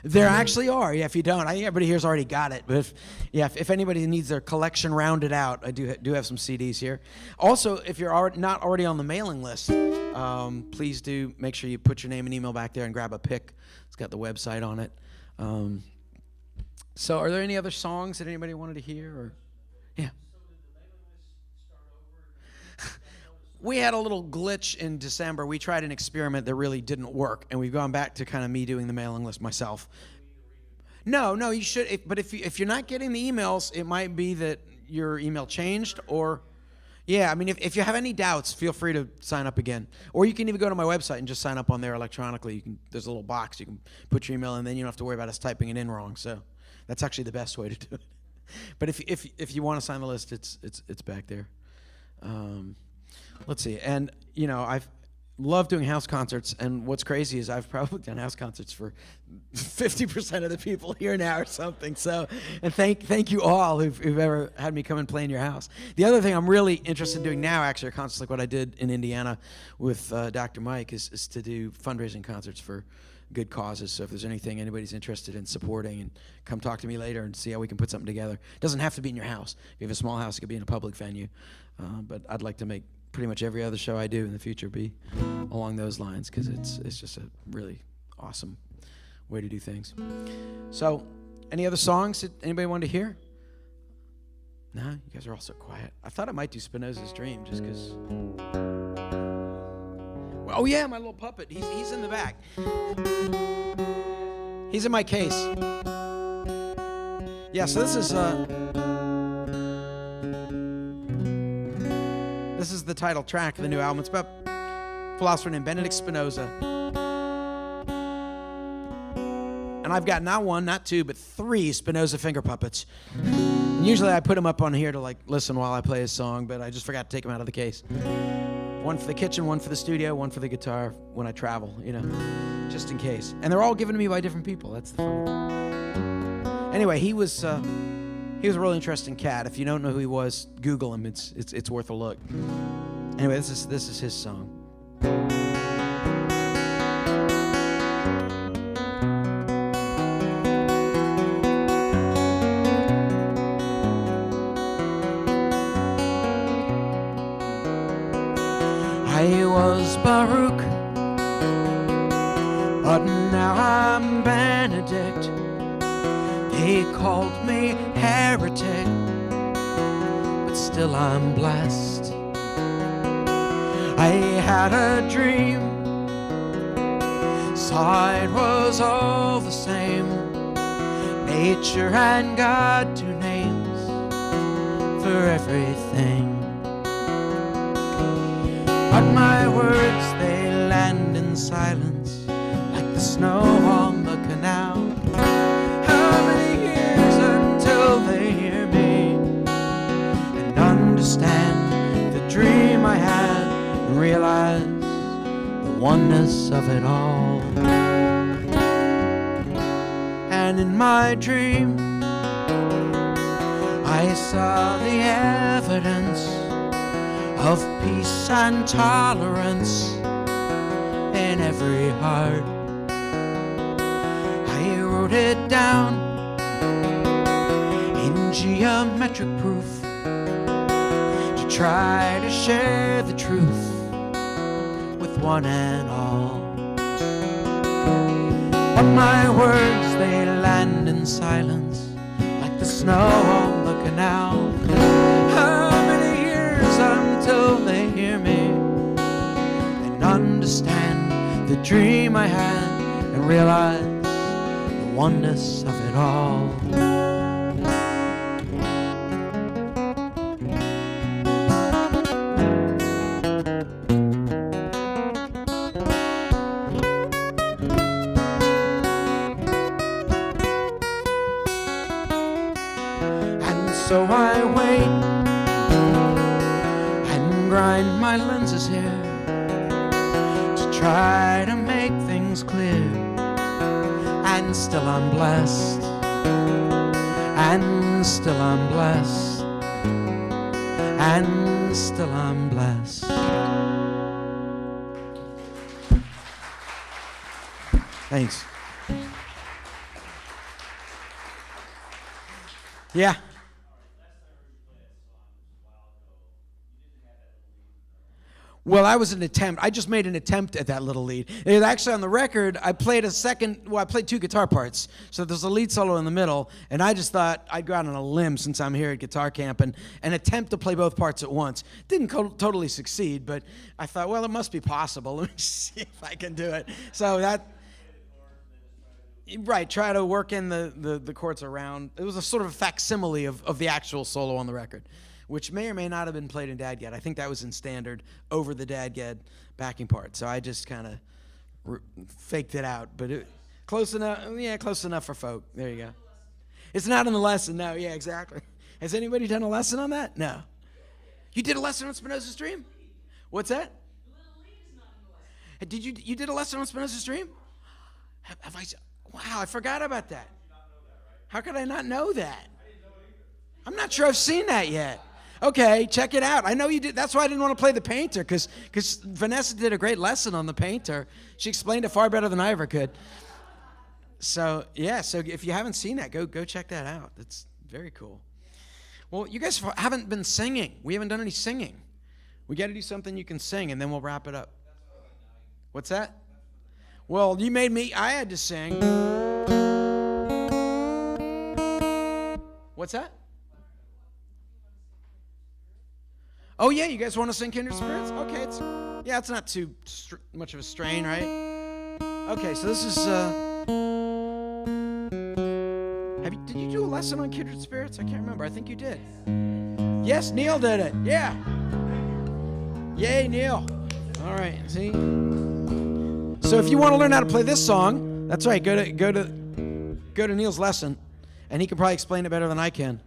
There actually are. Yeah, if you don't, I think everybody here's already got it. But if anybody needs their collection rounded out, I do have some CDs here. Also, if you're not already on the mailing list, please do make sure you put your name and email back there and grab a pic. It's got the website on it. So, are there any other songs that anybody wanted to hear? Or yeah. We had a little glitch in December. We tried an experiment that really didn't work, and we've gone back to kind of me doing the mailing list myself. No, you should. But if you're not getting the emails, it might be that your email changed, or if you have any doubts, feel free to sign up again. Or you can even go to my website and just sign up on there electronically. There's a little box you can put your email in, and then you don't have to worry about us typing it in wrong. So that's actually the best way to do it. But if you want to sign the list, it's back there. Let's see, and I've loved doing house concerts, and what's crazy is I've probably done house concerts for 50% of the people here now or something. So, and thank you all who've ever had me come and play in your house. The other thing I'm really interested in doing now, actually, are concerts like what I did in Indiana with Dr. Mike, is to do fundraising concerts for good causes. So if there's anything anybody's interested in supporting, and come talk to me later and see how we can put something together. It doesn't have to be in your house. If you have a small house, it could be in a public venue. But I'd like to make pretty much every other show I do in the future be along those lines, because it's just a really awesome way to do things. So, any other songs that anybody wanted to hear? Nah, you guys are all so quiet. I thought I might do Spinoza's Dream just because. Oh yeah, my little puppet. He's in the back. He's in my case. Yeah, so this is the title track of the new album. It's about a philosopher named Benedict Spinoza. And I've got not one, not two, but 3 Spinoza finger puppets. And usually I put them up on here to listen while I play his song, but I just forgot to take them out of the case. One for the kitchen, one for the studio, one for the guitar when I travel, just in case. And they're all given to me by different people. That's the fun. Anyway, he was a really interesting cat. If you don't know who he was, Google him. It's worth a look. Anyway, this is his song. I was Baruch, but now I'm Benedict. They called me heretic, but still I'm blessed. I had a dream, saw it was all the same. Nature and God, 2 names for everything. But my words, they land in silence, like the snow on the canal. How many years until they hear me and understand the dream I had and realize the oneness of it all? And in my dream, I saw the evidence of peace and tolerance in every heart. I wrote it down in geometric proof to try to share the truth with one and all. But my words, they land in silence like the snow on the canal. How many years until they hear me and understand the dream I had and realize the oneness of it all. So I wait and grind my lenses here to try to make things clear. And still I'm blessed, and still I'm blessed, and still I'm blessed. Thanks. Yeah. Well, I just made an attempt at that little lead. It was actually on the record, I played two guitar parts. So there's a lead solo in the middle, and I just thought I'd go out on a limb since I'm here at Guitar Camp and attempt to play both parts at once. Didn't totally succeed, but I thought, well, it must be possible. Let me see if I can do it. So right, try to work in the chords around. It was a sort of a facsimile of the actual solo on the record, which may or may not have been played in Dadgad. I think that was in standard over the Dadgad backing part. So I just kind of faked it out, but close enough. Yeah, close enough for folk. There you go. It's not in the lesson. No, yeah, exactly. Has anybody done a lesson on that? No. You did a lesson on Spinoza's Dream? What's that? Did you did a lesson on Spinoza's Dream? Have I? Wow, I forgot about that. How could I not know that? I'm not sure I've seen that yet. Okay, check it out. I know you did. That's why I didn't want to play the Painter, because Vanessa did a great lesson on the Painter. She explained it far better than I ever could. So yeah, so if you haven't seen that, go check that out. It's very cool. Well, you guys haven't been singing. We haven't done any singing. We got to do something you can sing, and then we'll wrap it up. What's that? Well, you made me. I had to sing. What's that? Oh yeah, you guys want to sing Kindred Spirits? Okay, it's not too much of a strain, right? Okay, so this is. Did you do a lesson on Kindred Spirits? I can't remember. I think you did. Yes, Neil did it. Yeah. Yay, Neil. All right. See. So if you want to learn how to play this song, that's right. Go to Neil's lesson, and he can probably explain it better than I can.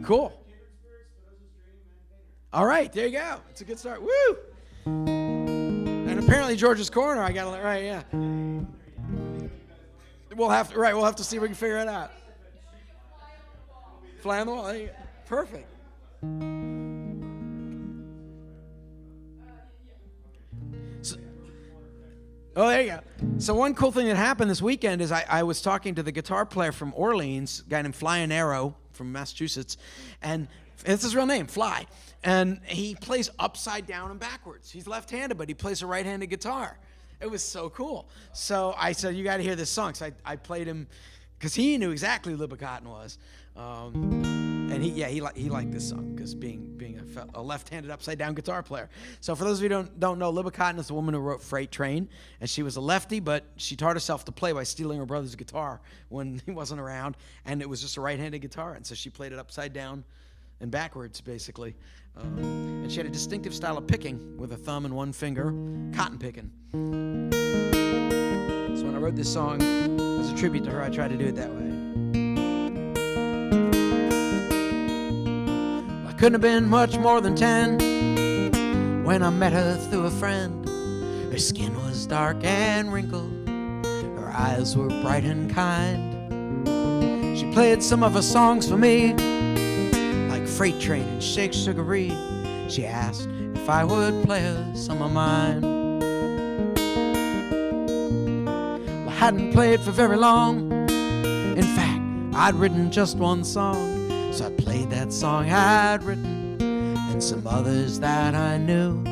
Cool. All right, there you go. It's a good start. Woo! And apparently George's Corner, I got it right. Yeah. We'll have to see if we can figure it out. Fly on the wall. Perfect. Oh, there you go. So one cool thing that happened this weekend is I was talking to the guitar player from Orleans, a guy named Fly Arrow from Massachusetts, and it's his real name, Fly. And he plays upside down and backwards. He's left-handed, but he plays a right-handed guitar. It was so cool. So I said, you got to hear this song. So I played him because he knew exactly who Libba Cotton was. And he liked this song because being a left-handed upside-down guitar player. So for those of you who don't know, Libba Cotton is the woman who wrote Freight Train, and she was a lefty, but she taught herself to play by stealing her brother's guitar when he wasn't around, and it was just a right-handed guitar, and so she played it upside down and backwards, basically. And she had a distinctive style of picking with a thumb and one finger, cotton picking. So when I wrote this song as a tribute to her, I tried to do it that way. Couldn't have been much more than 10 when I met her through a friend. Her skin was dark and wrinkled, her eyes were bright and kind. She played some of her songs for me, like Freight Train and Shake Sugaree. She asked if I would play her some of mine. Well, I hadn't played for very long. In fact, I'd written just one song. So I played that song I'd written and some others that I knew.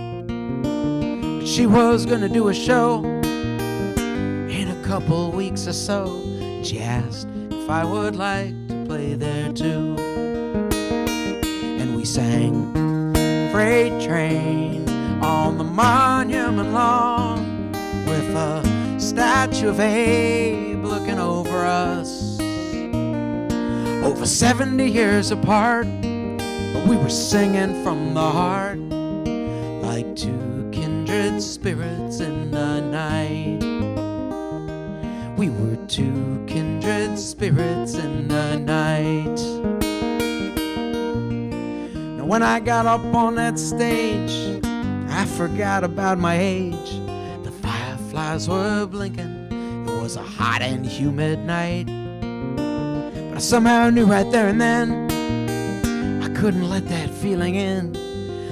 But she was gonna do a show in a couple weeks or so. She asked if I would like to play there too. And we sang Freight Train on the monument lawn with a statue of Abe looking over us. Over 70 years apart, but we were singing from the heart like two kindred spirits in the night. We were two kindred spirits in the night. Now when I got up on that stage, I forgot about my age. The fireflies were blinking. It was a hot and humid night. But I somehow knew right there and then I couldn't let that feeling in.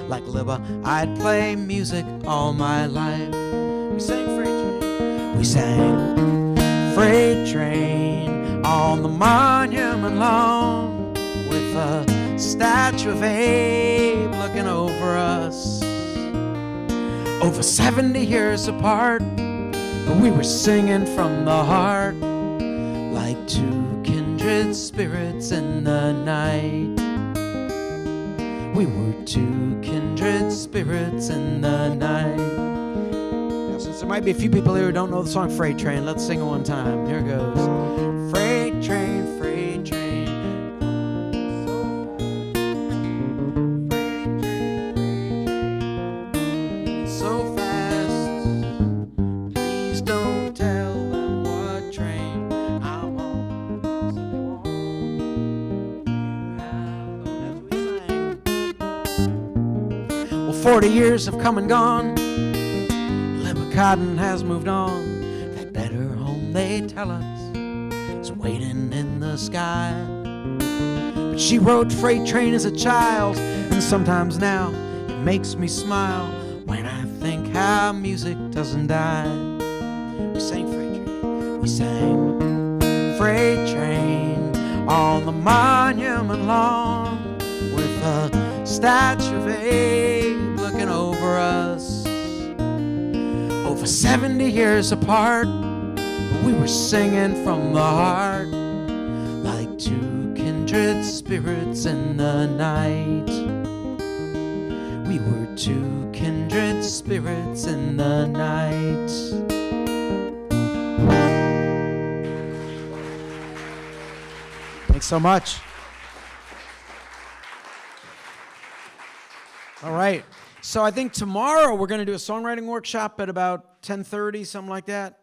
Like Libba, I'd play music all my life. We sang Freight Train. We sang Freight Train on the monument lawn with a statue of Abe looking over us. Over 70 years apart, but we were singing from the heart like two kindred spirits in the night. We were two kindred spirits in the night. Now, since there might be a few people here who don't know the song Freight Train, let's sing it one time. Here goes. Freight train, freight train. So fast, please don't tell them what train I'm on, so they won't have as we sang. Well, 40 years have come and gone. Libba Cotton has moved on. That better home, they tell us, is waiting in the sky. But she rode Freight Train as a child, and sometimes now it makes me smile when I think how music doesn't die. We sang Freight Train, we sang Freight Train on the monument lawn with a statue of Abe looking over us. Over 70 years apart, but we were singing from the heart like two kindred spirits in the night. We were two kindred spirits in the night. Thanks so much. All right. So I think tomorrow we're going to do a songwriting workshop at about 10:30, something like that.